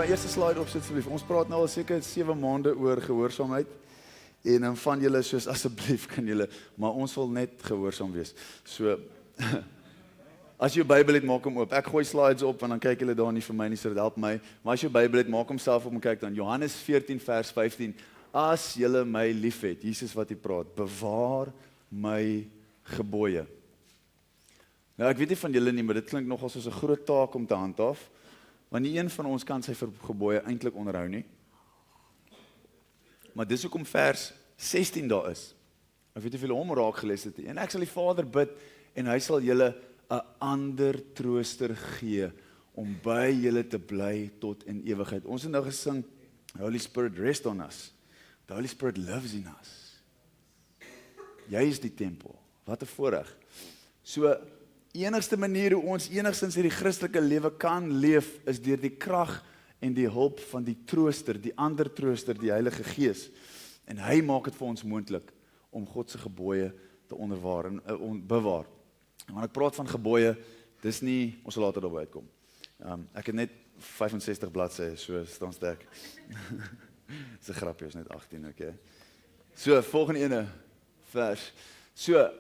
eerste slide op sit asseblief. Ons praat nou al seker 7 maande oor gehoorsaamheid. En dan van julle soos asseblief kan julle, maar ons wil net gehoorsaam wees. So as jy jou Bybel het, maak hom oop. Ek gooi slides op en dan kyk julle daar nie vir my nie, so dit help my. Maar as jy jou Bybel het, maak hom self op en kyk dan Johannes 14 vers 15. As julle my liefhet, Jesus wat hy praat, bewaar my gebooie. Nou ek weet nie van julle nie, maar dit klink nogal soos 'n groot taak om te handhaaf, want nie een van ons kan sy gebooie eintlik onderhou nie. Maar dis hoekom vers 16 daar is. Ek weet nie of julle hom raak gelees het nie. En ek sal die Vader bid en hy sal julle 'n ander trooster gee om by julle te bly tot in ewigheid. Ons het nou gesing, Holy Spirit rest on us. The Holy Spirit lives in us. Jy is die tempel. Wat 'n voorreg. So enigste manier hoe ons enigstens hierdie Christelike lewe kan leef is deur die krag en die hulp van die trooster, die ander trooster, die Heilige Gees. En hy maak dit vir ons moontlik om God se gebooie te onderwaar en bewaar. Wanneer ek praat van gebooie, dis nie, ons sal later daarby uitkom. Ek het net 65 bladsye, so staan sterk. Dis 'n grapjie, is net 18, okay. So, volgende ene vers. So,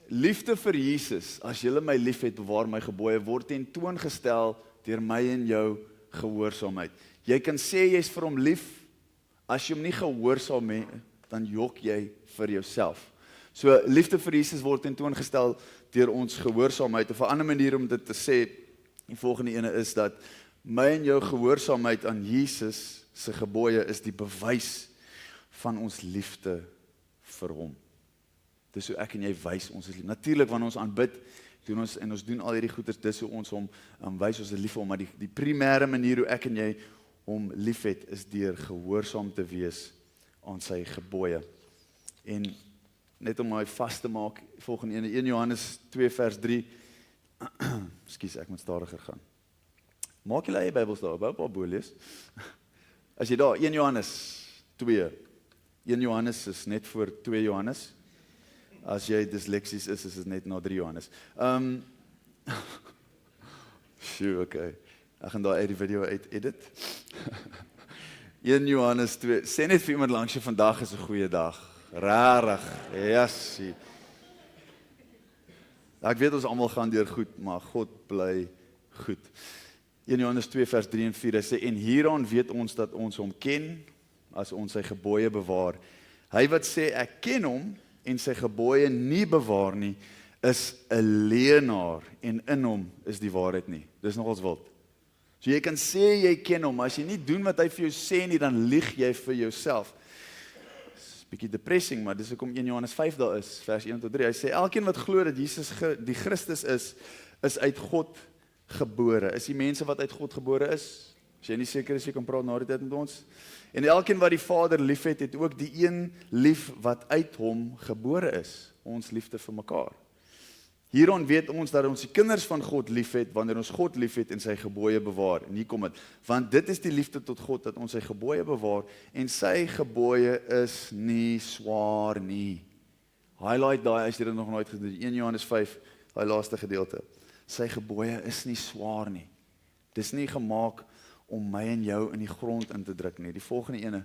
liefde vir Jesus, as julle my liefhet, bewaar my gebooie, word ten toon gestel deur my en jou gehoorsaamheid. Jy kan sê jy's vir hom lief, as jy hom nie gehoorsaam het, dan jok jy vir jouself. So, liefde vir Jesus word ten toon gestel deur ons gehoorsaamheid. Of 'n ander manier om dit te sê, die volgende ene is dat my en jou gehoorsaamheid aan Jesus se gebooie is die bewys van ons liefde vir hom. Dis hoe ek en jy wys ons is lief. Natuurlik wanneer ons aanbid, doen ons doen al hierdie goeders, dis hoe ons hom wys ons is lief vir hom, maar die primêre manier hoe ek en jy hom liefhet is deur gehoorsaam te wees aan sy gebooie. En net om my vas te maak, volgende ene, 1 Johannes 2 vers 3. Ekskuus, ek moet stadiger gaan. Maak julle eie Bybels daar, wou bo lees. As jy daar 1 Johannes 2. 1 Johannes is net voor 2 Johannes. As jy dysleksies is dit net na 3 Johannes. Okay. Ek gaan daar uit die video uit edit. 1 Johannes 2. Sê net vir iemand langs jou, vandag is 'n goeie dag. Rarig. Jessie. Ek weet ons almal gaan deur goed, maar God bly goed. 1 Johannes 2 vers 3 en 4 sê, en hieraan weet ons dat ons hom ken, as ons sy gebooie bewaar. Hy wat sê ek ken hom en sy gebooie nie bewaar nie, is 'n leienaar en in hom is die waarheid nie. Dis nogals wild. So jy kan sê jy ken hom, maar as jy nie doen wat hy vir jou sê nie, dan lieg jy vir jouself. Dis 'n bietjie depressing, maar dis hoekom 1 Johannes 5 daar is, vers 1 tot 3. Hy sê elkeen wat glo dat Jesus die Christus is uit God gebore. Is die mense wat uit God gebore is? As jy nie seker is, jy kan praat na die tyd met ons. En elkeen wat die Vader liefhet, het ook die een lief wat uit hom gebore is. Ons liefde vir mekaar. Hieraan weet ons dat ons die kinders van God liefhet, wanneer ons God liefhet en sy gebooie bewaar. En hier kom dit. Want dit is die liefde tot God, dat ons sy gebooie bewaar, en sy gebooie is nie swaar nie. Highlight daai as jy dit nog nooit gedoen het. 1 Johannes 5, daai laaste gedeelte. Sy gebooie is nie swaar nie. Dis nie gemaak om my en jou in die grond in te druk nie. Die volgende ene.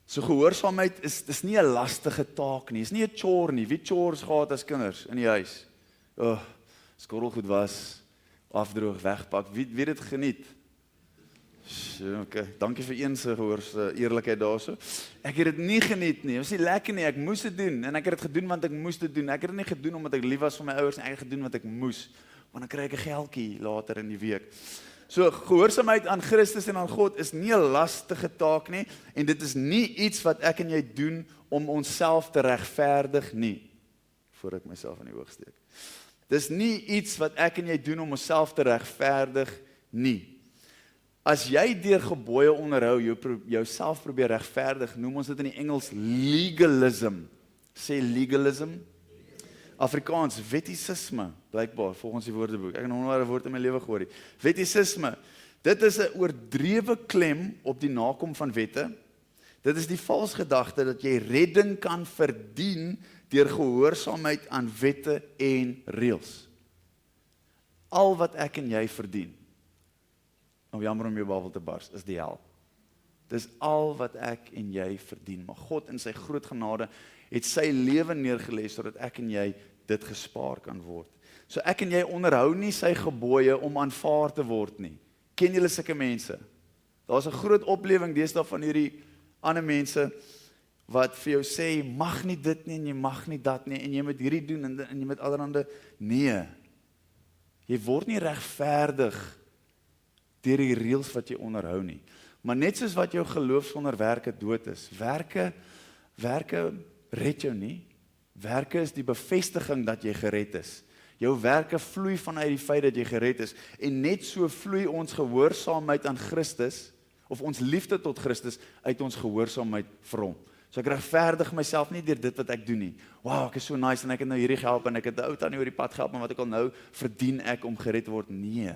So gehoorsaamheid is nie 'n lastige taak nie. Is nie 'n chore nie. Wie chores gehad as kinders in die huis? Skottelgoed was, afdroog, wegpak. Wie dit geniet? Okay. Dankie vir een se eerlikheid daarso. Ek het dit nie geniet nie. Dit was nie lekker nie. Ek moes dit doen en ek het dit gedoen want ek moes dit doen. Ek het dit nie gedoen omdat ek lief was vir my ouers nie. Ek het gedoen wat ek moes. Want dan kry ek 'n geldjie later in die week. So gehoorsaamheid aan Christus en aan God is nie 'n lastige taak nie, en dit is nie iets wat ek en jy doen om onsself te regverdig nie, voor ek myself in die oog steek. Dis nie iets wat ek en jy doen om onsself te regverdig nie. As jy deur gebooie onderhou, jouself probeer regverdig, noem ons dit in die Engels legalism. Sê legalism. Afrikaans, wettisisme, blykbaar, volgens die woordeboek. Ek het nog nooit 'n woord in my lewe gehoor nie. Wettisisme, dit is 'n oordrewe klem op die nakom van wette. Dit is die vals gedagte dat jy redding kan verdien deur gehoorsaamheid aan wette en reëls. Al wat ek en jy verdien. jammer om jou babbel te bars, is die hel. Dis al wat ek en jy verdien. Maar God in sy groot genade het sy lewe neergelê sodat ek en jy dit gespaar kan word. So ek en jy onderhou nie sy gebooie om aanvaar te word nie. Ken julle sulke mense? Daar's 'n groot oplewing deesdae van hierdie ander mense wat vir jou sê, jy mag nie dit nie en jy mag nie dat nie en jy moet hierdie doen en jy moet allerhande. Nee. Jy word nie regverdig deur die reëls wat jy onderhou nie. Maar net soos wat jou geloof sonder werke dood is, werke red jou nie. Werke is die bevestiging dat jy gered is. Jou werke vloei vanuit die feit dat jy gered is en net so vloei ons gehoorsaamheid aan Christus of ons liefde tot Christus uit ons gehoorsaamheid vir hom. So ek regverdig myself nie deur dit wat ek doen nie. Wow, ek is so nice en ek het nou hierdie gehelp en ek het 'n ou tannie oor die pad gehelp, maar wat ek al nou verdien ek om gered te word? Nee.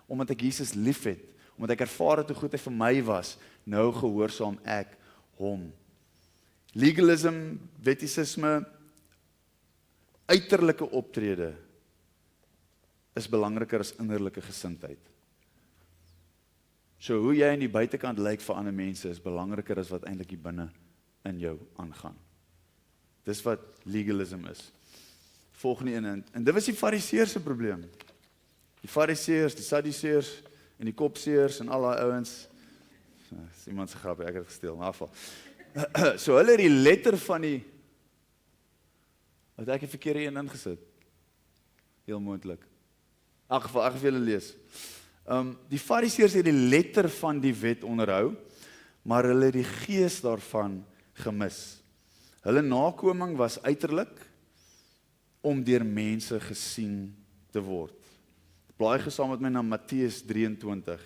Omdat ek Jesus liefhet, omdat ek ervaar het hoe goed hy vir my was, nou gehoorsaam ek hom. Legalism, wettisisme, uiterlike optrede is belangriker as innerlike gesindheid. So hoe jy in die buitekant lyk vir ander mense is belangriker as wat eintlik hier binne in jou aangaan. Dis wat legalism is. Volgende een, en dit was die Fariseërs se probleem. Die Fariseërs, die Sadduseërs en die Kopseërs en al daai ouens. Dis iemand se grap, ek het gesteel, maar afval. So hulle het die letter van die wat ek die verkeerde een ingesit. Heel moontlik. Ek gaan vir julle lees. Die Fariseërs het die letter van die wet onderhou, maar hulle het die gees daarvan gemis. Hulle nakoming was uiterlik om deur mense gesien te word. Blaai gesaam met my na Matteus 23.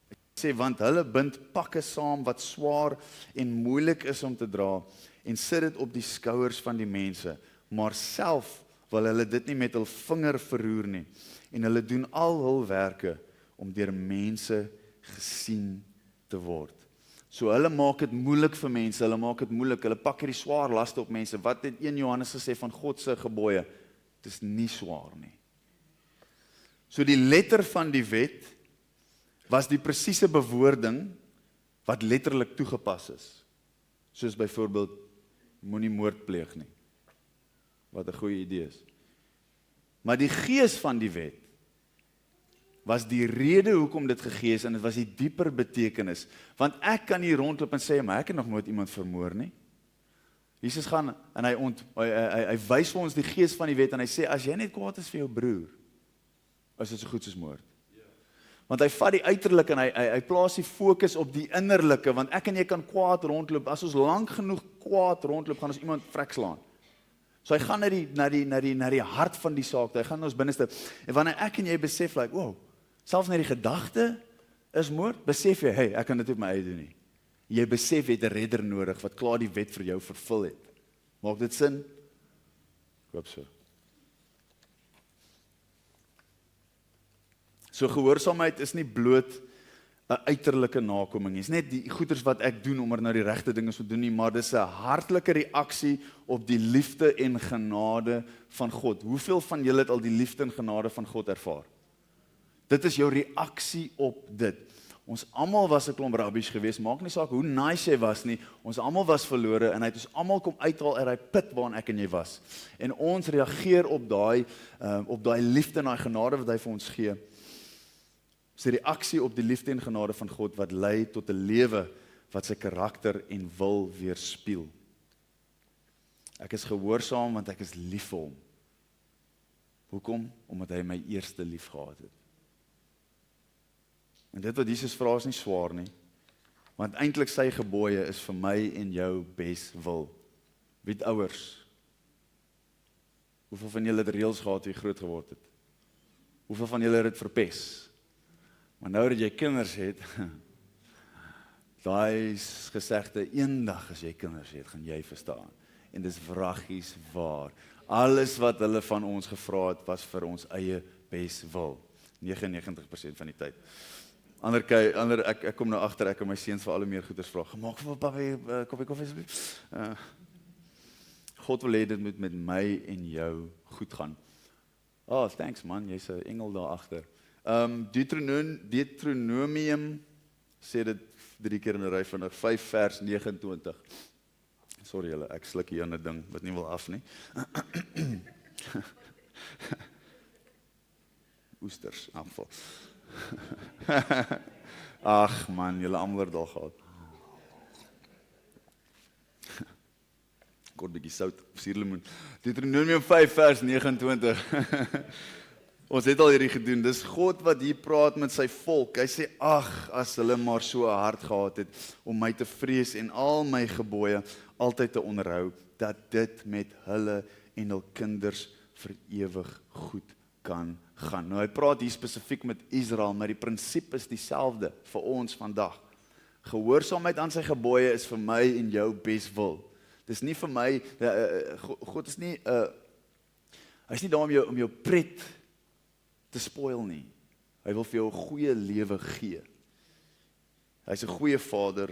Ek sê, want hulle bind pakke saam wat swaar en moeilik is om te dra en sit dit op die skouers van die mense, maar self wil hulle dit nie met hul vinger verroer nie en hulle doen al hul werke om deur mense gesien te word. So hulle maak dit moeilik vir mense, hulle maak dit moeilik, hulle pak hierdie swaar laste op mense. Wat het 1 Johannes gesê van God se gebooie? Dit is nie swaar nie. So die letter van die wet was die presiese bewoording wat letterlik toegepas is. Soos byvoorbeeld, moenie moord pleeg nie. Wat 'n goeie idee is. Maar die gees van die wet was die rede hoekom dit gegee is en dit was die dieper betekenis. Want ek kan hier rondloop en sê, maar ek het nog nooit iemand vermoor nie. Jesus gaan en hy wys vir ons die gees van die wet en hy sê, as jy net kwaad is vir jou broer, is dit so goed soos moord. Want hy vat die uiterlike en hy plaas die fokus op die innerlike, want ek en jy kan kwaad rondloop, as ons lank genoeg kwaad rondloop, gaan ons iemand vrek slaan. So hy gaan na die hart van die saak, hy gaan na ons binneste, en wanneer ek en jy besef, like, wow, selfs net die gedagte is moord, besef jy, hey, ek kan dit op my eie doen nie. Jy besef, jy het 'n redder nodig, wat klaar die wet vir jou vervul het. Maak dit sin? Ek hoop so. So gehoorsaamheid is nie bloot 'n uiterlike nakoming nie. Dit is net die goeders wat ek doen om nou die regte dinge te doen nie, maar dis 'n hartlike reaksie op die liefde en genade van God. Hoeveel van julle het al die liefde en genade van God ervaar? Dit is jou reaksie op dit. Ons almal was 'n klomp rabbies geweest, maak nie saak hoe nice jy was nie, ons almal was verlore en hy het ons almal kom uithaal uit daai put waarin ek en jy was. En ons reageer op daai liefde en daai genade wat hy vir ons gee. Dis 'n reaksie op die liefde en genade van God wat lei tot 'n lewe wat sy karakter en wil weerspieël. Ek is gehoorsaam want ek is lief vir hom. Hoekom? Omdat hy my eerste lief gehad het. En dit wat Jesus vra is nie swaar nie, want eintlik sy gebooie is vir my en jou beswil. Wie het ouers? Hoeveel van julle het reëls gehad toe jy groot geword het? Hoeveel van julle het dit verpes? Maar nou dat jy kinders het, daai gesegde, eendag as jy kinders het, gaan jy verstaan. En dis wraggies waar. Alles wat hulle van ons gevra het, was vir ons eie beswil. 99% van die tyd. Ek kom nou agter, ek en my seuns vir al hoe meer goeders vra. Gemaak vir pappa koffie asseblief. God wil hê dit moet met my en jou goed gaan. Oh, thanks man, jy's 'n engel daar agter. Deuteronomium sê dit 3 keer in 'n ry vinnig, 5 vers 29. Sorry julle, ek sluk hier aan 'n ding wat nie wil af nie. Oesters, aanval. Ag man, julle almal het al gehad. Kort bietjie sout, suurlemoen. Deuteronomium 5 vers 29. Ons het al hierdie gedoen. Dis God wat hier praat met sy volk. Hy sê, ag, as hulle maar so 'n hart gehad het om my te vrees en al my gebooie altyd te onderhou, dat dit met hulle en hul kinders vir ewig goed kan gaan. Nou hy praat hier spesifiek met Israel, maar die prinsipie is dieselfde vir ons vandag. Gehoorsaamheid aan sy gebooie is vir my en jou beswil. Dis nie vir my, God is nie, hy's nie daar om jou pret te spoil nie. Hy wil vir jou 'n goeie lewe gee. Hy's 'n goeie Vader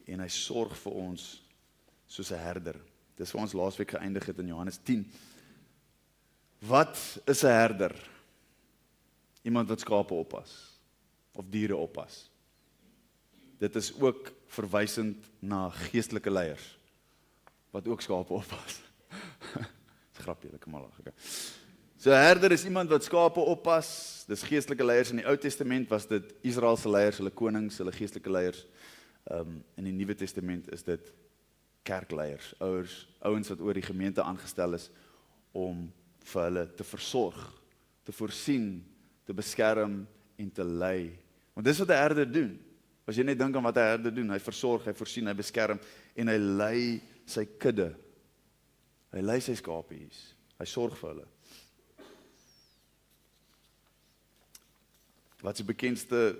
en hy sorg vir ons soos 'n herder. Dis waar ons laasweek geëindig het in Johannes 10. Wat is 'n herder? Iemand wat skape oppas of diere oppas. Dit is ook verwysend na geestelike leiers wat ook skape oppas. Dis grappie, ek kan maar lag. Okay. So 'n herder is iemand wat skape oppas. Dis geestelike leiers. In die Ou Testament was dit Israel se leiers, hulle konings, hulle geestelike leiers. In die Nuwe Testament is dit kerkleiers, ouens wat oor die gemeente aangestel is om vir hulle te versorg, te voorsien, te beskerm en te lei. Want dis wat 'n herder doen. As jy net dink aan wat 'n herder doen, hy versorg, hy voorsien, hy beskerm en hy lei sy kudde. Hy lei sy skapies. Hy sorg vir hulle. Wat is die bekendste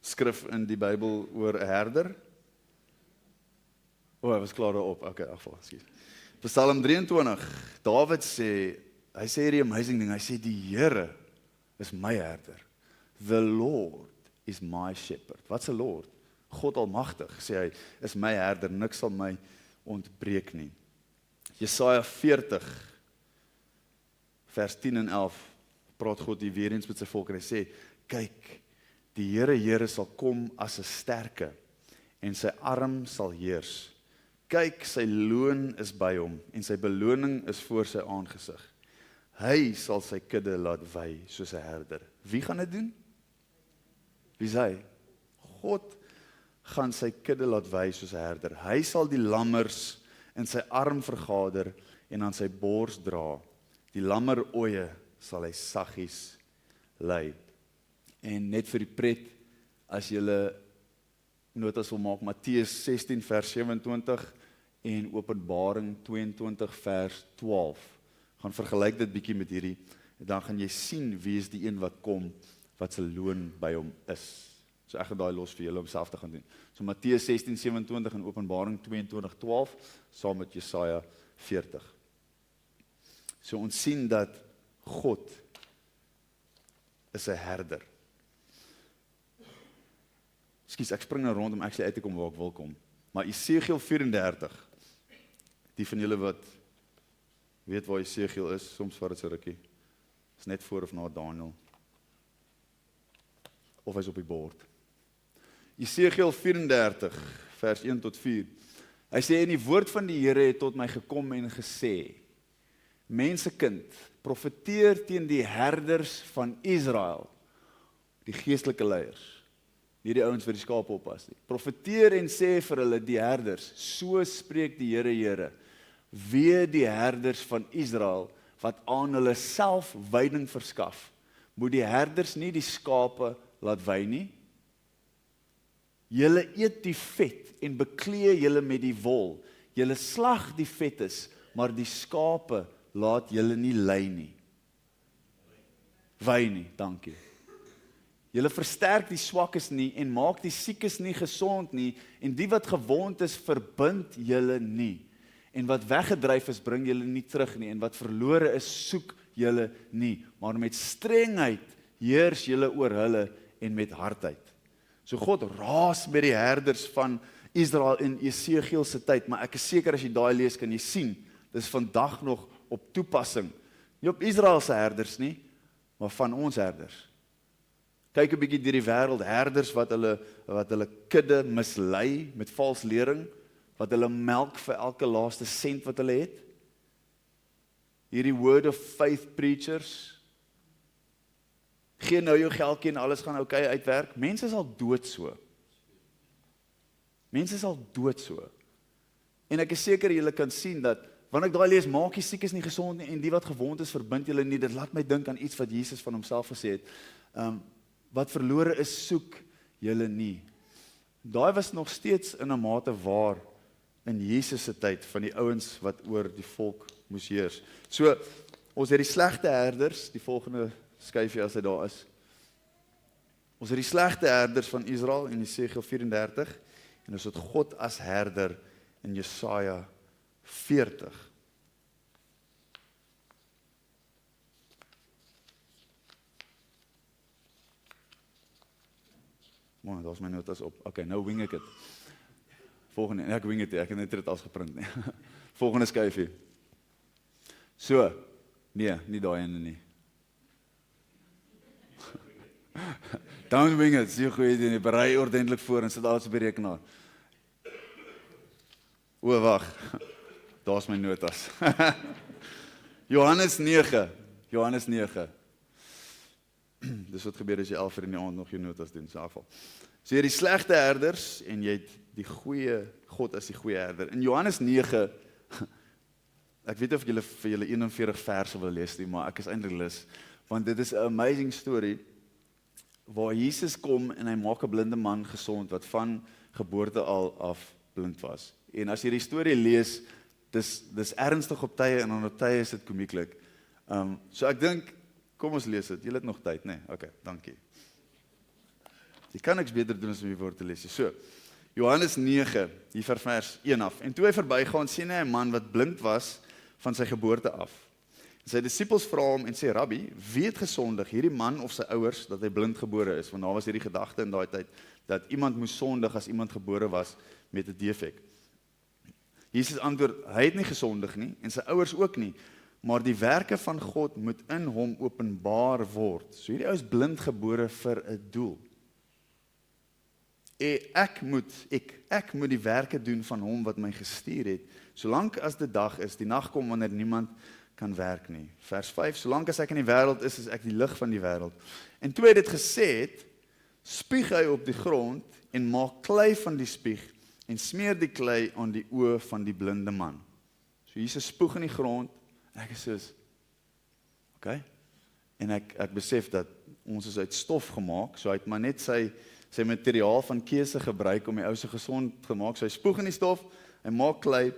skrif in die Bybel oor 'n herder? Hy was klaar daarop. Okay, afval, ekskuus. Psalm 23, Dawid sê, hy sê hierdie amazing ding, hy sê die Here is my herder. The Lord is my shepherd. Wat 'n Lord? God Almagtig, sê hy, is my herder, niks sal my ontbreek nie. Jesaja 40, vers 10 en 11, praat God hier weer eens met sy volk en hy sê, kyk, die Here sal kom as 'n sterke en sy arm sal heers. Kyk, sy loon is by hom en sy beloning is voor sy aangesig. Hy sal sy kudde laat wei soos 'n herder. Wie gaan dit doen? Wie is hy? God gaan sy kudde laat wei soos 'n herder. Hy sal die lammers in sy arm vergader en aan sy bors dra. Die lammeroeie sal hy saggies lei. En net vir die pret, as julle notas wil maak, Matteus 16 vers 27 en Openbaring 22 vers 12. Gaan vergelyk dit bietjie met hierdie, en dan gaan jy sien wie is die een wat kom, wat sy loon by hom is. So ek gaan daai los vir julle om self te gaan doen. So Matteus 16, 27 en Openbaring 22, 12, saam met Jesaja 40. So ons sien dat God is 'n herder. Ekskuus, ek spring nou rond om actually uit te kom waar ek wil kom. Maar Esegiel 34, die van julle wat weet waar Esegiel is, soms vat dit so rukkie, is net voor of na Daniel, of hy's op die bord. Esegiel 34, vers 1 tot 4, hy sê, en die woord van die Here het tot my gekom en gesê, mensekind, profeteer teen die herders van Israel, die geestelike leiers, nie die ouens vir die skape oppas nie. Profeteer en sê vir hulle die herders, so spreek die Here, wee die herders van Israel, wat aan hulle self weiding verskaf. Moet die herders nie die skape laat wei nie? Julle eet die vet en beklee julle met die wol. Julle slag die vetes, maar die skape laat julle nie lei nie. Wei nie, dankie. Julle versterk die swakkes nie en maak die siekes nie gesond nie en die wat gewond is verbind julle nie. En wat weggedryf is bring julle nie terug nie en wat verlore is soek julle nie. Maar met strengheid heers julle oor hulle en met hardheid. So God raas met die herders van Israel in Esegiel se tyd, maar ek is seker as jy daai lees kan jy sien, dis vandag nog op toepassing. Nie op Israel se herders nie, maar van ons herders. Kyk 'n bietjie deur die wêreld, herders wat hulle kudde mislei met vals lering, wat hulle melk vir elke laaste sent wat hulle het. Hierdie word of faith preachers, gee nou jou geldjie en alles gaan oukei uitwerk. Mense is al dood so. Mense is al dood so. En ek is seker julle kan sien dat, wanneer ek daai lees, maak die siekes nie gesond nie, en die wat gewond is, verbind julle nie. Dit laat my dink aan iets wat Jesus van homself gesê het. Wat verlore is, soek julle nie. Daai was nog steeds in 'n mate waar in Jesus se tyd van die ouens wat oor die volk moes heers. So, ons het die slegte herders, die volgende skyfie as dit daar is. Ons het die slegte herders van Israel in Jesegiel 34 en ons het God as herder in Jesaja 40. Man, daar is my notas op. Okay, nou wing ek het. Volgende, ek wing het, ek het net dit as geprint nie. Volgende skyfie. So, nee, nie daai ene nie. Don't wing it, sê goeie idee nie, berei ordentlik voor en sit daar op die rekenaar. O, wag, daar is my notas. Johannes 9, Dis wat gebeur as jy 11 in die aand nog jou notas doen, so afval. So jy het die slegte herders en jy het die goeie, God as die goeie herder. In Johannes 9, ek weet of julle vir julle 41 verse wil lees nie, maar ek is eintlik lus, want dit is 'n amazing story, waar Jesus kom en hy maak 'n blinde man gesond, wat van geboorte al af blind was. En as jy die storie lees, dis ernstig op tye, en dan op tye is dit komieklik. So ek dink, kom ons lees dit, julle het nog tyd, nee? Okay, dankie. Jy kan niks beter doen as om die woord te lees. So, Johannes 9, hier van vers 1 af. En toe hy verbygaan, sien hy 'n man wat blind was van sy geboorte af. En sy disippels vra hom en sê, Rabbi, wie het gesondig, hierdie man of sy ouers, dat hy blind gebore is? Want daar was hierdie gedagte in daai tyd, dat iemand moes sondig as iemand gebore was met 'n defek. Jesus antwoord, hy het nie gesondig nie, en sy ouers ook nie, maar die werke van God moet in hom openbaar word. So hierdie ou is blind gebore vir 'n doel. Ek moet die werke doen van hom wat my gestuur het, solank as die dag is, die nag kom wanneer niemand kan werk nie. Vers 5, solank as ek in die wêreld is ek die lig van die wêreld. En toe hy dit gesê het, spieg hy op die grond en maak klei van die spieg en smeer die klei aan die oë van die blinde man. So Jesus spoeg in die grond, en ek is soos, okay, en ek besef dat ons is uit stof gemaak, so hy het maar net sy materiaal van keuse gebruik om die ou se gesond gemaak, so hy spoeg in die stof, hy maak klei,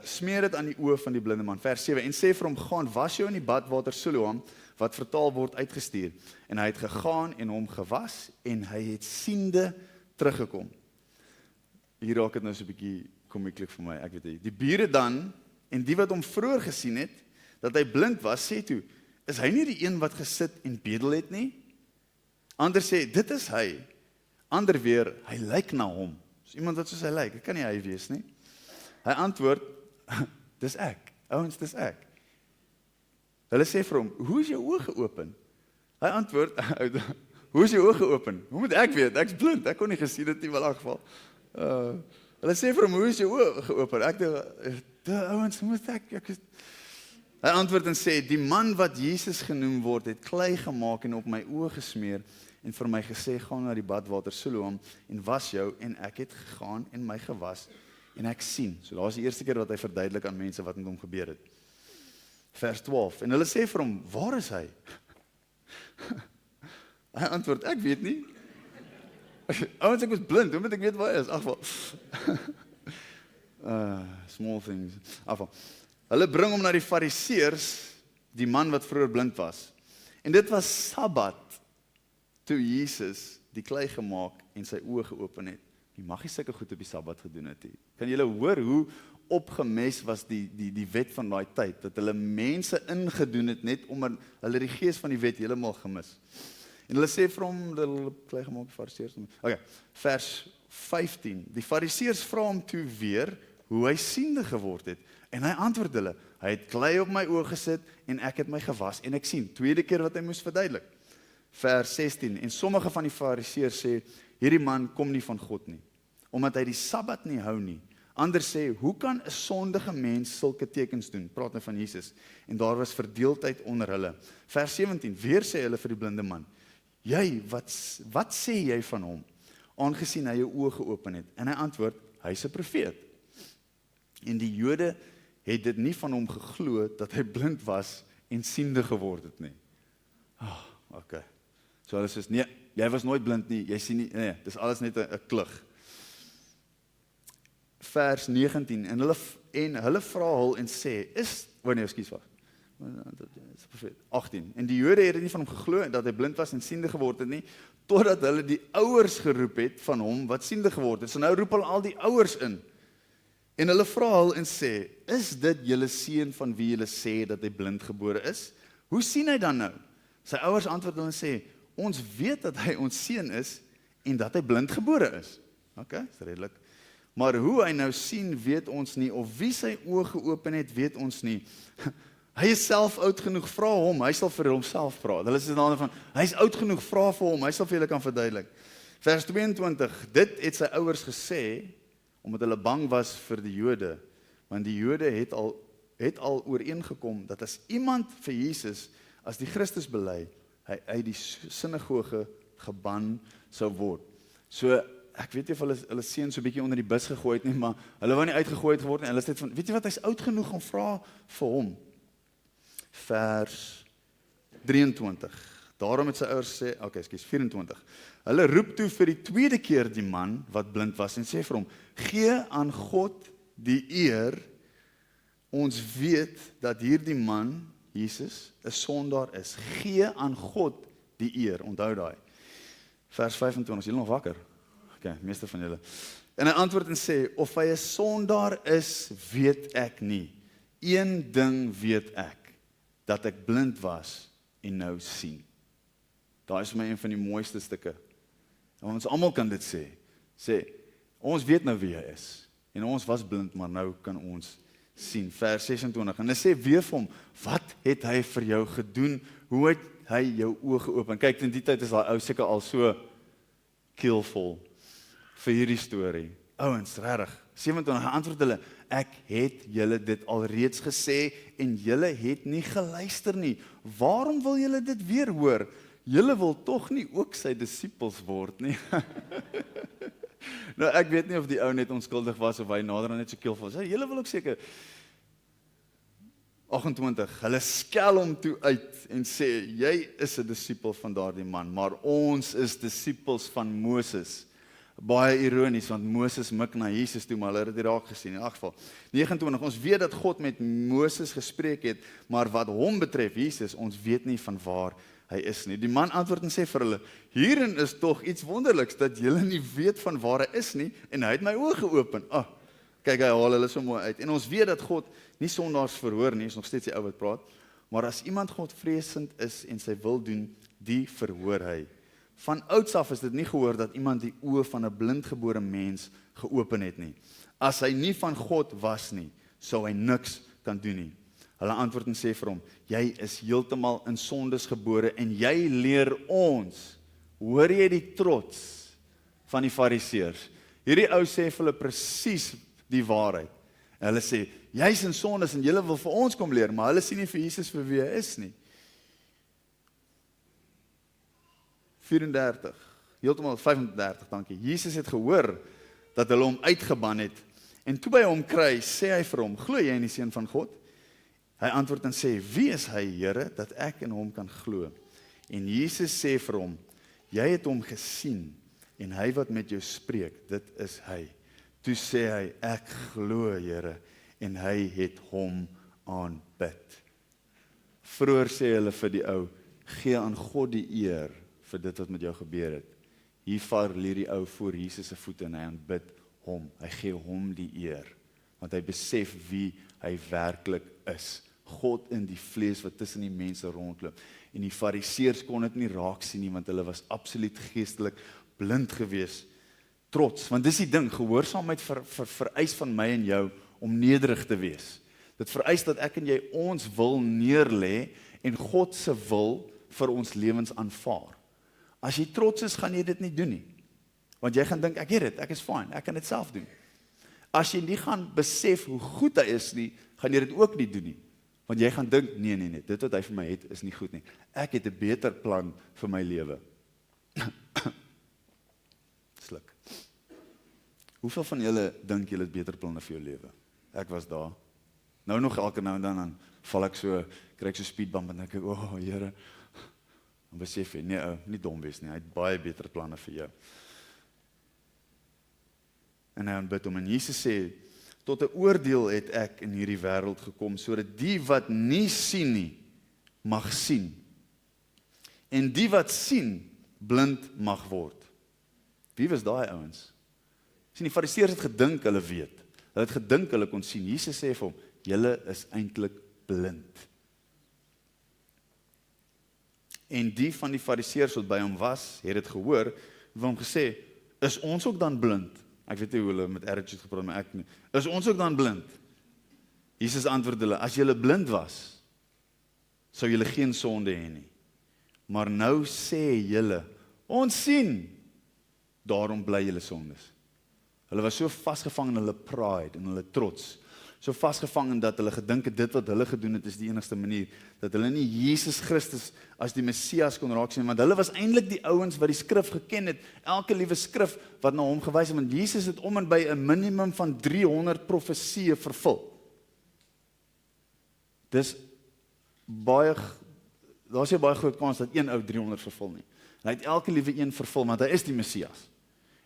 smeer dit aan die oë van die blinde man, vers 7, en sê vir hom, gaan, was jou in die badwater Siloam, wat vertaal word uitgestuur, en hy het gegaan en hom gewas, en hy het siende teruggekom. Hier raak het nou so 'n bietjie komieklik vir my, ek weet nie, die bure dan, en die wat hom vroeër gesien het, dat hy blind was, sê toe, is hy nie die een wat gesit en bedel het nie? Ander sê, dit is hy. Ander weer, hy lyk na hom. Dis iemand wat soos hy lyk, dit kan nie hy wees nie. Hy antwoord, dis ek, ouens, dis ek. Hulle sê vir hom, hoe is jou oë geopen? Hy antwoord, hoe is jou oë geopen? Hoe moet ek weet? Ek's blind, ek kon nie gesien het nie, wel in geval. Hulle sê vir hom, hoe is jou oë geopen? Ek dink, ouens, hoe moet ek Hy antwoord en sê, die man wat Jesus genoem word, het klei gemaak en op my oë gesmeer, en vir my gesê, gaan na die badwater Siloam, en was jou, en ek het gegaan en my gewas, en ek sien. So daar is die eerste keer wat hy verduidelik aan mense wat met hom gebeur het. Vers 12, en hulle sê vir hom, waar is hy? Hy antwoord, ek weet nie. Ouens, ek was blind, hoe moet ek weet waar hy is? Afval. Small things. Afval. Hulle bring hom na die Fariseërs, die man wat vroeër blind was. En dit was Sabbat, toe Jesus die klei gemaak en sy oë geopen het. Jy mag nie sulke goed op die Sabbat gedoen het nie. Kan julle hoor hoe opgemes was die wet van daai tyd, dat hulle mense ingedoen het, net omdat hulle die gees van die wet heeltemal gemis. En hulle sê vir hom, hulle klei gemaak die Fariseërs. Okay, vers 15. Die Fariseërs vra hom toe weer, hoe hy siende geword het. En hy antwoord hulle, hy het klei op my oë gesit en ek het my gewas en ek sien. Tweede keer wat hy moes verduidelik. Vers 16, en sommige van die fariseërs sê, hierdie man kom nie van God nie, omdat hy die Sabbat nie hou nie. Ander sê, hoe kan 'n sondige mens sulke tekens doen? Praat nou van Jesus. En daar was verdeeldheid onder hulle. Vers 17, weer sê hulle vir die blinde man, jy, wat sê jy van hom? Aangesien hy jou oë geopen het. En hy antwoord, hy's 'n profeet. En die Jode het dit nie van hom geglo dat hy blind was en siende geword het nie. Okay. So hulle sê, nee, jy was nooit blind nie, jy sien nie, nee, dis alles net 'n klug. Vers 19, en hulle vra hul en sê, ekskuus was. 18, en die Jode het nie van hom geglo dat hy blind was en siende geword het nie, totdat hulle die ouers geroep het van hom wat siende geword het. So nou roep hulle al die ouers in. En hulle vra hul en sê, is dit julle seun van wie julle sê dat hy blind gebore is? Hoe sien hy dan nou? Sy ouers antwoord hulle en sê, ons weet dat hy ons seun is en dat hy blind gebore is. Okay, is redelik. Maar hoe hy nou sien, weet ons nie, of wie sy oë geopen het, weet ons nie. Hy is self oud genoeg, vra hom, hy sal vir homself praat. Hulle sê dan van, hy is oud genoeg, vra vir hom, hy sal vir julle kan verduidelik. Vers 22, dit het sy ouers gesê, omdat hulle bang was vir die Jode, want die Jode het al ooreengekom, dat as iemand vir Jesus, as die Christus bely, hy uit die sinagoge geban sou word. So, ek weet nie of hulle seun so 'n bietjie onder die bus gegooi het nie, maar hulle wou nie uitgegooi het word nie, hulle sê van, weet jy wat, hy's oud genoeg om vra vir hom. Vers 23, daarom het sy ouers sê, 24, hulle roep toe vir die tweede keer die man wat blind was en sê vir hom, gee aan God die eer, ons weet dat hierdie man, Jesus, 'n sondaar is, gee aan God die eer, onthou daai. Vers 25, is julle nog wakker? Okay, meeste van julle. En hy antwoord en sê, of hy 'n sondaar is, weet ek nie. Een ding weet ek, dat ek blind was en nou sien. Daai is vir my een van die mooiste stukke. En ons almal kan dit sê, ons weet nou wie hy is, en ons was blind, maar nou kan ons sien. Vers 26, en hy sê weer vir hom, wat het hy vir jou gedoen? Hoe het hy jou oë geopen? Kyk, in die tyd is daai ou seker al so keelvol vir hierdie storie. Ouens, regtig. 27, hy antwoord hulle, ek het julle dit alreeds gesê en julle het nie geluister nie. Waarom wil julle dit weer hoor? Julle wil tog nie ook sy disippels word nie. Nou, ek weet nie of die ou net onskuldig was of hy nader aan net so keelvol was. Julle wil ook seker 28, hulle skel hom toe uit en sê, jy is 'n disipel van daardie man, maar ons is disippels van Moses. Baie ironies, want Moses mik na Jesus toe, maar hulle het dit raak gesien, in elk geval. 29, ons weet dat God met Moses gespreek het, maar wat hom betref, Jesus, ons weet nie van waar hy is nie. Die man antwoord en sê vir hulle, hierin is tog iets wonderliks, dat julle nie weet van waar hy is nie, en hy het my oë geopen. Kyk, hy haal hulle so mooi uit. En ons weet dat God nie sondaars verhoor nie, is nog steeds die ou wat praat, maar as iemand Godvreesend is en sy wil doen, die verhoor hy. Van ouds af is dit nie gehoor dat iemand die oë van 'n blindgebore mens geopen het nie. As hy nie van God was nie, sou hy niks kan doen nie. Hulle antwoord en sê vir hom, jy is heeltemal in sondes gebore en jy leer ons. Hoor jy die trots van die fariseërs? Hierdie ou sê vir hulle presies die waarheid. En hulle sê, jy's in sondes en julle wil vir ons kom leer, maar hulle sien nie vir Jesus vir wie hy is nie. 34, heeltemal 35, dankie. Jesus het gehoor dat hulle hom uitgeban het. En toe by hom kry, sê hy vir hom, glo jy in die Seun van God? Hy antwoord en sê, wie is hy, Here, dat ek in hom kan glo? En Jesus sê vir hom, jy het hom gesien, en hy wat met jou spreek, dit is hy. Toe sê hy, ek glo, Here, en hy het hom aanbid. Vroeër sê hulle vir die ou, gee aan God die eer vir dit wat met jou gebeur het. Hier val die ou voor Jesus se voete en hy aanbid hom. Hy gee hom die eer, want hy besef wie hy werklik is. God in die vlees wat tussen die mense rondloop. En die fariseërs kon dit nie raak sien nie, want hulle was absoluut geestelik blind gewees Trots, want dis die ding, gehoorsaamheid vereis van my en jou om nederig te wees. Dit vereis dat ek en jy ons wil neerlê en God se wil vir ons lewens aanvaar. As jy trots is, gaan jy dit nie doen nie. Want jy gaan dink, ek het dit, ek is fine, ek kan dit self doen. As jy nie gaan besef hoe goed hy is nie, gaan jy dit ook nie doen nie. Want jy gaan dink, nee, dit wat hy vir my het, is nie goed nie. Ek het 'n beter plan vir my lewe. Sluk. Hoeveel van julle dink julle het beter planne vir jou lewe? Ek was daar. Nou nog elke nou en dan val ek so, kry ek so speedbump en dink ek, Here, dan besef jy, nee, nie dom wees nie, hy het baie beter planne vir jou. En hy aanbid hom, en Jesus sê, tot 'n oordeel het ek in hierdie wêreld gekom, sodat die wat nie sien nie, mag sien. En die wat sien, blind mag word. Wie was daai ouens? Sien, die Fariseërs het gedink hulle weet. Hulle het gedink hulle kon sien. Jesus sê vir hom, julle is eintlik blind. En die van die Fariseërs wat by hom was, het dit gehoor, het hom gesê, is ons ook dan blind? Ek weet nie hoe hulle met attitude gepraat, maar ek nie. Is ons ook dan blind? Jesus antwoord hulle, as julle blind was, sou julle geen sonde hê nie. Maar nou sê julle, ons sien, daarom bly julle sondes. Hulle was so vasgevang in hulle pride en hulle trots, so vasgevang in dat hulle gedink het dit wat hulle gedoen het is die enigste manier, dat hulle nie Jesus Christus as die Messias kon raak sien, want hulle was eintlik die ouens wat die skrif geken het, elke liewe skrif wat na hom gewys het, want Jesus het om en by 'n minimum van 300 profesieë vervul. Dis baie, daar's nie baie groot kans dat een ou 300 vervul nie. Hy het elke liewe een vervul, want hy is die Messias.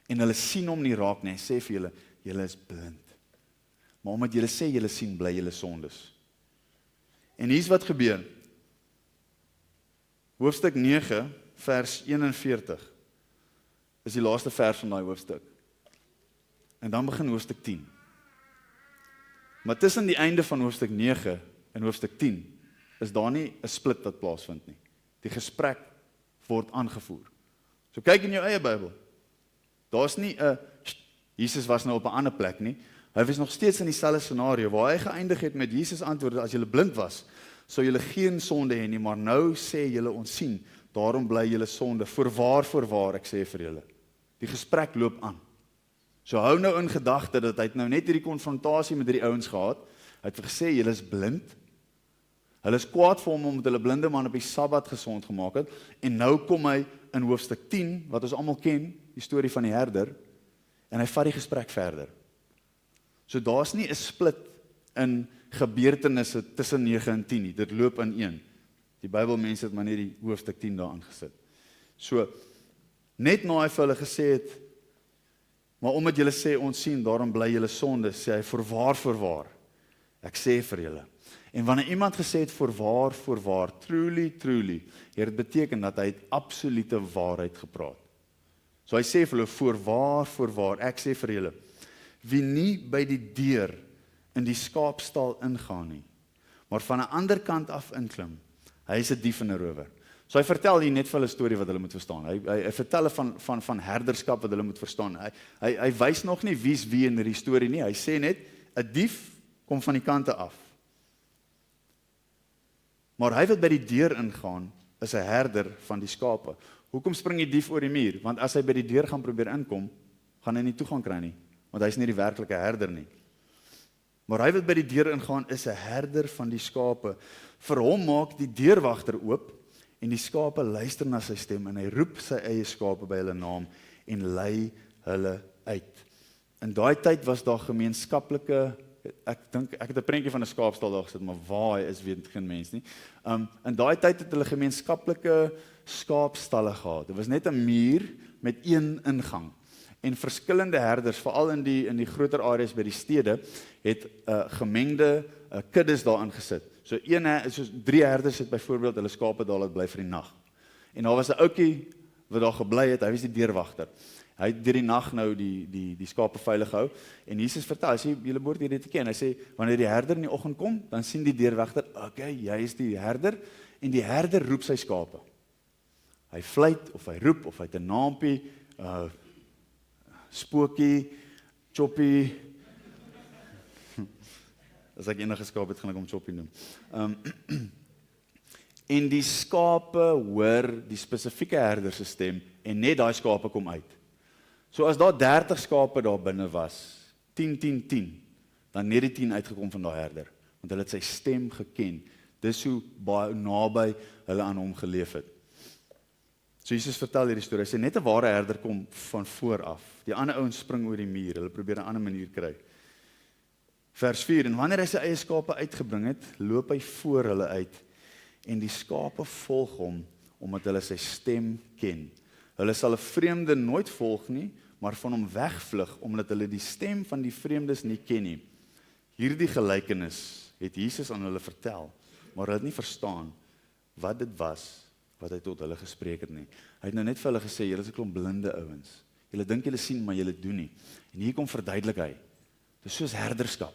En hulle sien hom nie raak nie, hy sê vir julle, julle is blind. Maar omdat julle sê julle sien, bly julle sondes. En hier's wat gebeur. Hoofstuk 9, vers 41, is die laaste vers van daai hoofstuk. En dan begin hoofstuk 10. Maar tussen die einde van hoofstuk 9 en hoofstuk 10, is daar nie 'n split wat plaasvind nie. Die gesprek word aangevoer. So kyk in jou eie Bybel. Daar's nie 'n, Jesus was nou op 'n ander plek nie. Hy was nog steeds in dieselfde scenario, waar hy geëindig het met Jesus antwoorde, as julle blind was, sou julle geen sonde hê nie, maar nou sê julle ons sien, daarom bly julle sonde, voorwaar, ek sê vir julle. Die gesprek loop aan. So hou nou in gedagte, dat hy het nou net hierdie konfrontasie met hierdie ouens gehad, hy het gesê, julle is blind, hulle is kwaad vir hom, omdat hulle blinde man op die Sabbat gesond gemaak het, en nou kom hy in hoofstuk 10, wat ons almal ken, die storie van die herder, en hy vat die gesprek verder. So daar's nie 'n split in gebeurtenisse tussen 9 en 10 nie, dit loop in een. Die Bybelmense het maar net die hoofstuk 10 daar aangesit. So, net na hy vir hulle gesê het, maar omdat julle sê ons sien, daarom bly julle sonde, sê hy, voorwaar, ek sê vir julle. En wanneer iemand gesê het, voorwaar, truly, het dit beteken dat hy het absolute waarheid gepraat. So hy sê vir hulle, voorwaar, ek sê vir julle, wie nie by die deur in die skaapstal ingaan nie, maar van 'n ander kant af inklim, hy is 'n dief en 'n rower. So hy vertel hier net vir hulle 'n storie wat hulle moet verstaan. Hy vertel van herderskap wat hulle moet verstaan. Hy wys nog nie wie's wie in hierdie storie nie. Hy sê net 'n dief kom van die kante af. Maar hy wat by die deur ingaan, is 'n herder van die skape. Hoekom spring die dief oor die muur? Want as hy by die deur gaan probeer inkom, gaan hy nie toegang kry nie, want hy is nie die werklike herder nie. Maar hy wat by die deur ingaan, is 'n herder van die skape. Vir hom maak die deurwagter oop, en die skape luister na sy stem, en hy roep sy eie skape by hulle naam, en lei hulle uit. In daai tyd was daar gemeenskaplike, ek het 'n prentjie van 'n skaapstal daar gesit, maar waar hy is, weet geen mens nie. In daai tyd het hulle gemeenskaplike skaapstalle gehad. Dit was net 'n muur met een ingang. En verskillende herders, veral in die groter areas by die stede, het gemengde kuddes daar ingesit. So 3 herders het byvoorbeeld hulle skape daar laat bly vir die nag. En daar was 'n ouetjie wat daar gebly het, hy was die deurwagter. Hy het deur die nag nou die skape veilig gehou. En Jesus vertel, hy sê, julle behoort hierdie te ken. Hy sê, wanneer die herder in die oggend kom, dan sien die deurwagter, okay, jy is die herder, en die herder roep sy skape. Hy fluit, of hy roep, of hy het 'n naampie, Spookie, Choppy. As ek enige skaap het, gaan ek hom Choppy noem. En die skape hoor die spesifieke herder se stem en net daai skape kom uit. So as daar 30 skape daar binne was, 10, 10, 10, dan net die 10 uitgekom van daai herder, want hulle het sy stem geken. Dis hoe baie naby hulle aan hom geleef het. So Jesus vertel hierdie storie, hy sê net 'n ware herder kom van voor af. Die ander ouens spring oor die muur, hulle probeer 'n ander manier kry. Vers 4, en wanneer hy sy eie skape uitgebring het, loop hy voor hulle uit, en die skape volg hom, omdat hulle sy stem ken. Hulle sal 'n vreemde nooit volg nie, maar van hom wegvlug, omdat hulle die stem van die vreemdes nie ken nie. Hierdie gelykenis het Jesus aan hulle vertel, maar hulle het nie verstaan wat dit was, wat hy tot hulle gespreek het nie. Hy het nou net vir hulle gesê, julle is 'n klomp blinde ouens. Julle dink julle sien, maar julle doen nie. En hier kom verduidelik hy. Dis soos herderskap.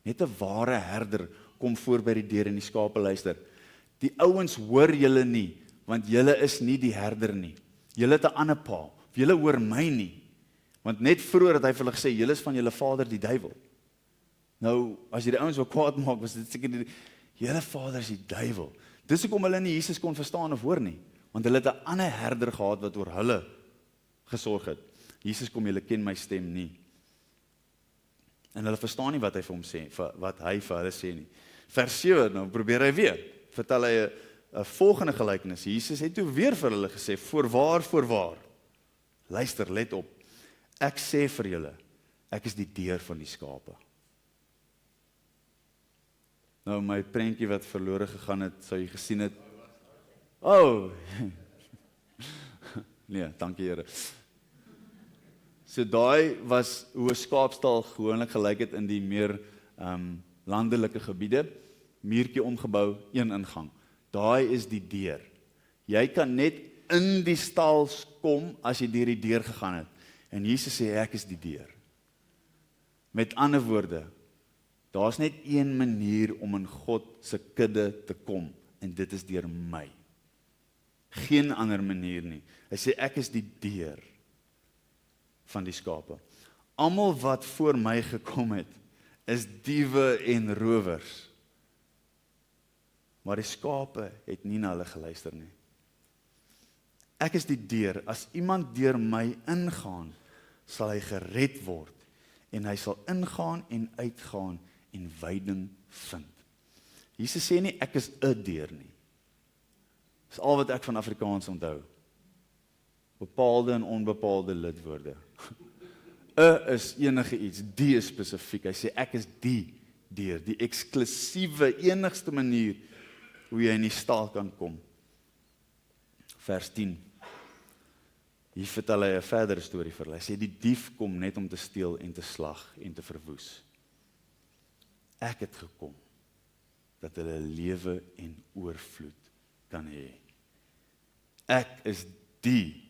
Net 'n ware herder kom voor by die deur en die skape luister. Die ouens hoor julle nie, want julle is nie die herder nie. Julle het 'n ander pa. Julle hoor my nie. Want net vroeër het hy vir hulle gesê, julle is van julle vader die duiwel. Nou, as jy die ouens wil kwaad maak, was dit seker die julle vader is die duiwel. Dis hoekom hulle nie Jesus kon verstaan of hoor nie, want hulle het 'n ander herder gehad wat oor hulle gesorg het. Jesus kom, julle ken my stem nie. En hulle verstaan nie wat hy vir hom sê, wat hy vir hulle sê nie. Vers 7, nou probeer hy weer. Vertel hy 'n volgende gelykenis. Jesus het toe weer vir hulle gesê, voorwaar. Luister, let op. Ek sê vir julle, ek is die deur van die skape. Nou my prentjie wat verlore gegaan het, sou jy gesien het. Oh. Nee, dankie Here. So daai was hoe 'n skaapstal gewoonlik gelyk het in die meer landelike gebiede. Muurtjie omgebou, een ingang. Daai is die deur. Jy kan net in die stal kom as jy deur die deur gegaan het. En Jesus sê ek is die deur. Met ander woorde, daar's net een manier om in God se kudde te kom en dit is deur my. Geen ander manier nie. Hy sê ek is die deur van die skape. Almal wat voor my gekom het, is diewe en rowers. Maar die skape het nie na hulle geluister nie. Ek is die deur. As iemand deur my ingaan, sal hy gered word en hy sal ingaan en uitgaan en veiding vind. Jesus sê nie ek is 'n deur nie. Dis al wat ek van Afrikaans onthou. Bepaalde en onbepaalde lidwoorde. 'n is enige iets, die is spesifiek. Hy sê ek is die deur, die eksklusiewe enigste manier hoe jy in die stal kan kom. Vers 10. Hier vertel hy 'n verdere storie vir hulle. Hy sê die dief kom net om te steel en te slag en te verwoes. Ek het gekom dat hulle lewe en oorvloed kan hê. Ek is die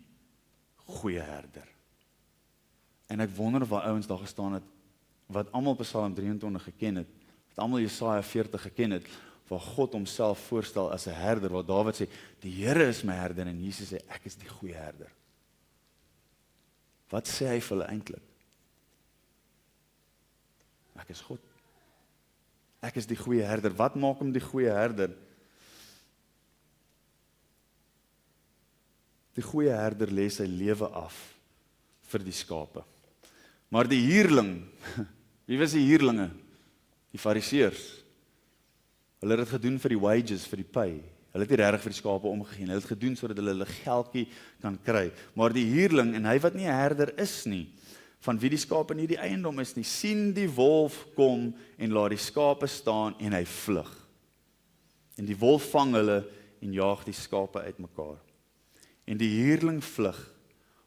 goeie herder. En ek wonder of waar ouens daar gestaan het wat almal Psalm 23 geken het, wat almal Jesaja 40 geken het, waar God homself voorstel as 'n herder, waar Dawid sê, die Here is my herder en Jesus sê ek is die goeie herder. Wat sê hy vir hulle eintlik? Ek is God. Ek is die goeie herder. Wat maak hom die goeie herder? Die goeie herder lê sy lewe af vir die skape. Maar die huurling, wie was die huurlinge? Die fariseërs. Hulle het dit gedoen vir die wages, vir die pay. Hulle het nie regtig vir die skape omgegee nie. Hulle het gedoen sodat hulle hulle geldjie kan kry. Maar die huurling, en hy wat nie 'n herder is nie, van wie die skape nie die eiendom is nie, sien die wolf kom en laat die skape staan en hy vlug. En die wolf vang hulle en jaag die skape uitmekaar. En die huurling vlug,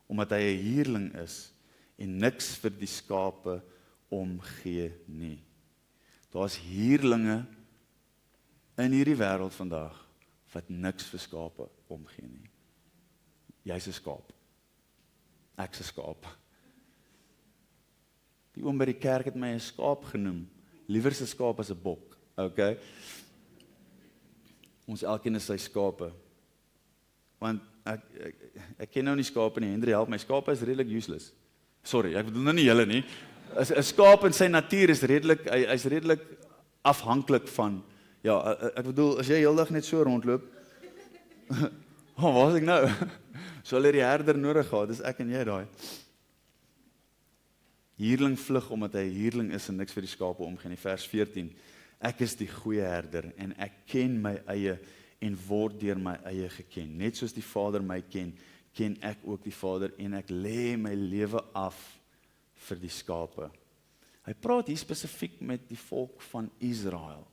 omdat hy 'n huurling is en niks vir die skape omgee nie. Daar's huurlinge in hierdie wêreld vandag wat niks vir skape omgee nie. Jy's 'n skaap. Ek's 'n skaap. Die oom by die kerk het my 'n skaap genoem. Liewer 'n skaap as 'n bok. Okay? Ons elkeen is sy skape. Want ek ken nou nie skape nie. Henry help my. Skape is redelik useless. Sorry, ek bedoel nou nie julle nie. 'n Skaap in sy natuur is redelik, hy's redelik afhanklik van, ja, ek bedoel, as jy heeldag net so rondloop, waar is ek nou? So hulle die herder nodig gehad, dis ek en jy daai. Hierling vlug omdat hy hierling is en niks vir die skape omgee nie. Vers 14. Ek is die goeie herder en ek ken my eie en word deur my eie geken. Net soos die Vader my ken, ken ek ook die Vader en ek lê my lewe af vir die skape. Hy praat hier spesifiek met die volk van Israel.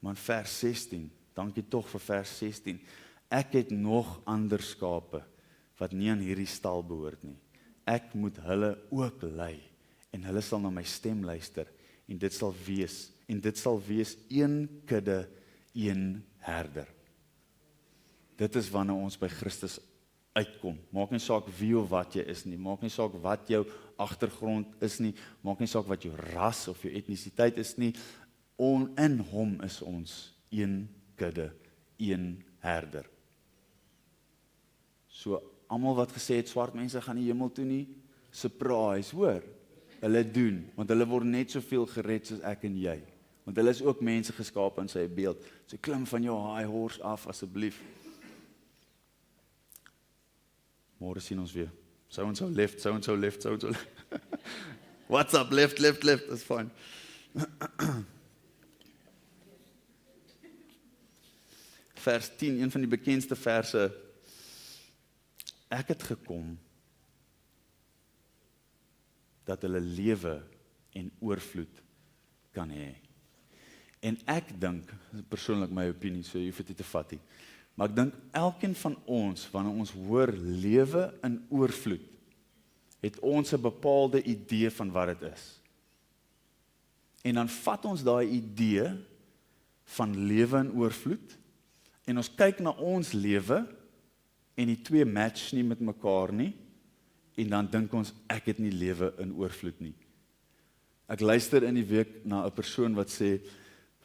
Maar vers 16, dankie tog vir vers 16. Ek het nog ander skape wat nie aan hierdie stal behoort nie. Ek moet hulle ook lei en hulle sal na my stem luister en dit sal wees een kudde, een herder. Dit is wanneer ons by Christus uitkom. Maak nie saak wie of wat jy is nie, maak nie saak wat jou agtergrond is nie, maak nie saak wat jou ras of jou etnisiteit is nie, in hom is ons een kudde, een herder. So, almal wat gesê het, swart mense gaan nie hemel toe nie, surprise, hoor, hulle doen, want hulle word net soveel gered soos ek en jy, want hulle is ook mense geskaap in sy beeld, so klim van jou high horse af, asseblief. Môre sien ons weer. So and so left. What's up, left, that's fine. Vers 10, een van die bekendste verse. Ek het gekom dat hulle lewe en oorvloed kan hê. En ek dink, persoonlik my opinie, so jy hoef dit nie te vat nie, maar ek dink elkeen van ons, wanneer ons hoor lewe in oorvloed, het ons 'n bepaalde idee van wat dit is. En dan vat ons daai idee van lewe in oorvloed, en ons kyk na ons lewe, en die twee match nie met mekaar nie, en dan dink ons, ek het nie lewe in oorvloed nie. Ek luister in die week na 'n persoon wat sê,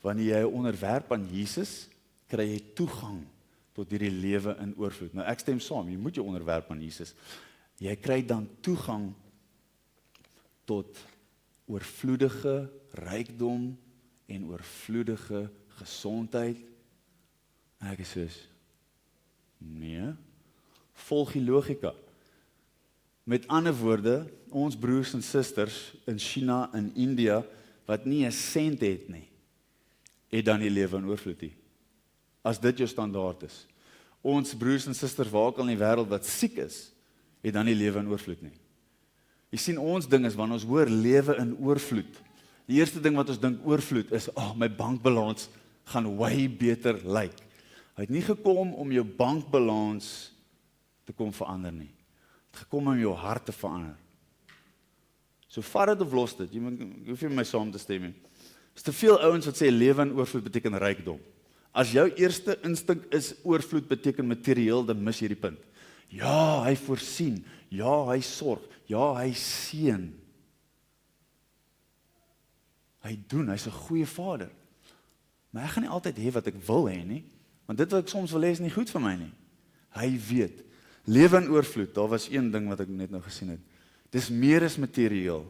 wanneer jy onderwerp aan Jesus, kry jy toegang tot hierdie lewe in oorvloed. Nou ek stem saam, jy moet jou onderwerp aan Jesus. Jy kry dan toegang tot oorvloedige rykdom en oorvloedige gesondheid. En ek is soos, nee, volg die logika. Met ander woorde, ons broers en susters in China en India, wat nie 'n sent het nie, het dan die lewe in oorvloed nie. As dit jou standaard is. Ons broers en susters waar ook al in die wêreld wat siek is, het dan die lewe in oorvloed nie. Jy sien, ons ding is, wanneer ons hoor lewe in oorvloed, die eerste ding wat ons dink oorvloed is, my bankbalans gaan way beter lyk. Hy het nie gekom om jou bankbalans te kom verander nie. Het gekom om jou hart te verander. So vat dit of los dit, jy hoef nie met my saam te stem nie. Is te veel ouens wat sê lewe in oorvloed beteken rykdom. As jou eerste instink is oorvloed beteken materieel, dan mis jy die punt. Ja, hy voorsien, ja, hy sorg, ja, hy seën. Hy doen, hy's 'n goeie vader. Maar ek gaan nie altyd hê wat ek wil hê nie, want dit wat ek soms wil hê is nie goed vir my nie. Hy weet, lewe in oorvloed, daar was een ding wat ek net nou gesien het. Dis meer as materieel.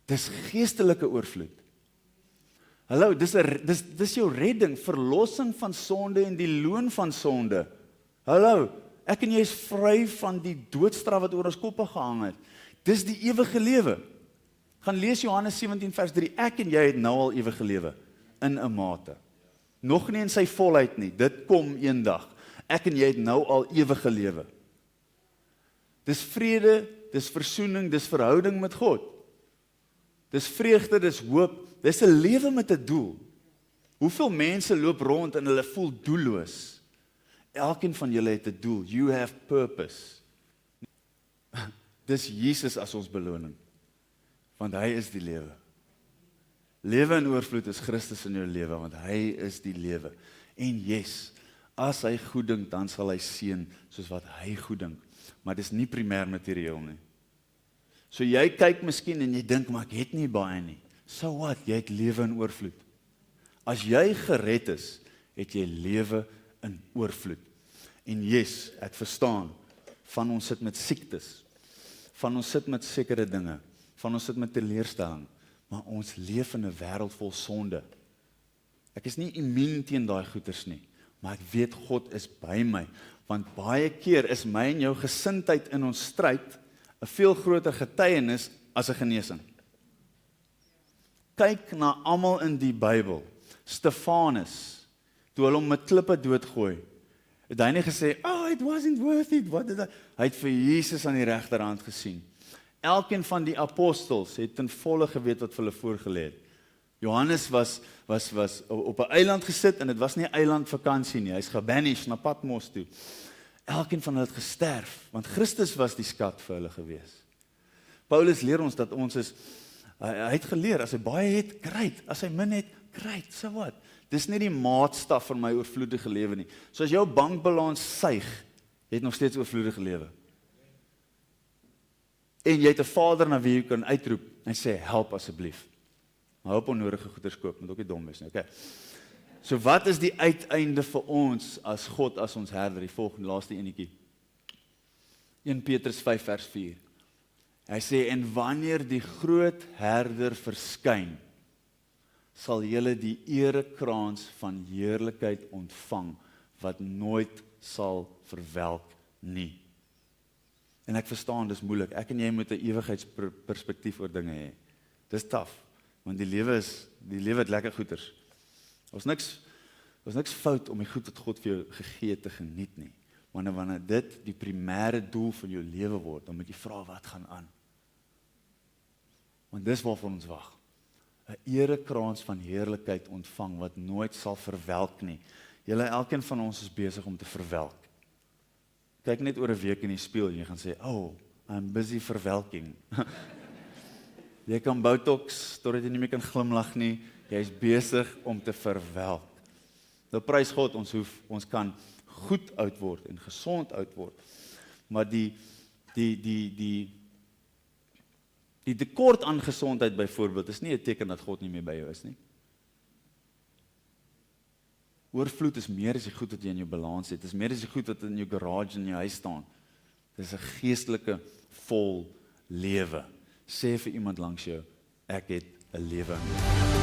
Dis geestelike oorvloed. Hallo, dis jou redding, verlossing van sonde en die loon van sonde. Hallo, ek en jy is vry van die doodstraf wat oor ons koppe gehang het. Dis die ewige lewe. Gaan lees Johannes 17 vers 3. Ek en jy het nou al ewige lewe, in 'n mate. Nog nie in sy volheid nie, dit kom eendag. Ek en jy het nou al ewige lewe. Dis vrede, dis versoening, dis verhouding met God. Dis vreugde, dis hoop. Dis 'n lewe met 'n doel. Hoeveel mense loop rond en hulle voel doelloos? Elkeen van julle het 'n doel. You have purpose. Dis Jesus as ons beloning. Want hy is die lewe. Lewe in oorvloed is Christus in jou lewe, want hy is die lewe. En yes, as hy goed dink, dan sal hy seën soos wat hy goed dink. Maar dis nie primêr materieel nie. So jy kyk miskien en jy dink, maar ek het nie baie nie. So what? Jy het lewe in oorvloed. As jy gered is, het jy lewe in oorvloed. En yes, ek verstaan, van ons sit met siektes. van ons sit met sekere dinge, van ons sit met teleurstelling, maar ons leef in 'n wêreld vol sonde. Ek is nie immuun teen daai goeters nie, maar ek weet God is by my, want baie keer is my en jou gesindheid in ons stryd 'n veel groter getuienis as 'n genesing. Kyk na almal in die Bybel. Stefanus, toe hulle hom met klippe doodgooi, het hy nie gesê, "Oh, it wasn't worth it." Wat het hy het vir Jesus aan die regterhand gesien. Elkeen van die apostels het ten volle geweet wat vir hulle voorgelê het. Johannes was op 'n eiland gesit en dit was nie 'n eilandvakansie nie. Hy's gebanished na Patmos toe. Elkeen van hulle het gesterf, want Christus was die skat vir hulle gewees. Paulus leer ons dat ons is, hy het geleer, as hy baie het, great. As hy min het, great. So wat? Dis nie die maatstaf vir my oorvloedige lewe nie. So as jou bankbalans suig, jy het nog steeds oorvloedige lewe. En jy het 'n Vader na wie jy kan uitroep en sê, help asseblief. Maar hoop onnodige goeders koop, moet ook nie dom wees nie, okay. So wat is die uiteinde vir ons as God as ons herder? Die volgende, laaste enetjie. 1 Petrus 5 vers 4. Hy sê, en wanneer die groot herder verskyn, sal julle die erekraans van heerlikheid ontvang, wat nooit sal verwelk nie. En ek verstaan, dis moeilik. Ek en jy moet 'n ewigheidsperspektief oor dinge hê. Dis taaf, want die lewe het lekker goeders. Ons niks fout om die goed wat God vir jou gegee het te geniet nie. Maar wanneer dit die primêre doel van jou lewe word, dan moet jy vra, wat gaan aan? Want dis waarvan ons wag. 'n Erekraans van heerlikheid ontvang, wat nooit sal verwelk nie. Julle, elkeen van ons is besig om te verwelk. Kyk net oor 'n week in die spieël en jy gaan sê, oh, I'm busy verwelking. Jy kan botox, totdat jy nie meer kan glimlag nie, jy is besig om te verwelk. Nou prys God, ons kan goed oud word en gesond oud word, maar die tekort aan gesondheid byvoorbeeld is nie 'n teken dat God nie meer by jou is nie. Oorvloed is meer as die goed wat jy in jou balans het. Dis meer as die goed wat in jou garage in jou huis staan. Dis 'n geestelike vol lewe. Sê vir iemand langs jou, ek het 'n lewe in my.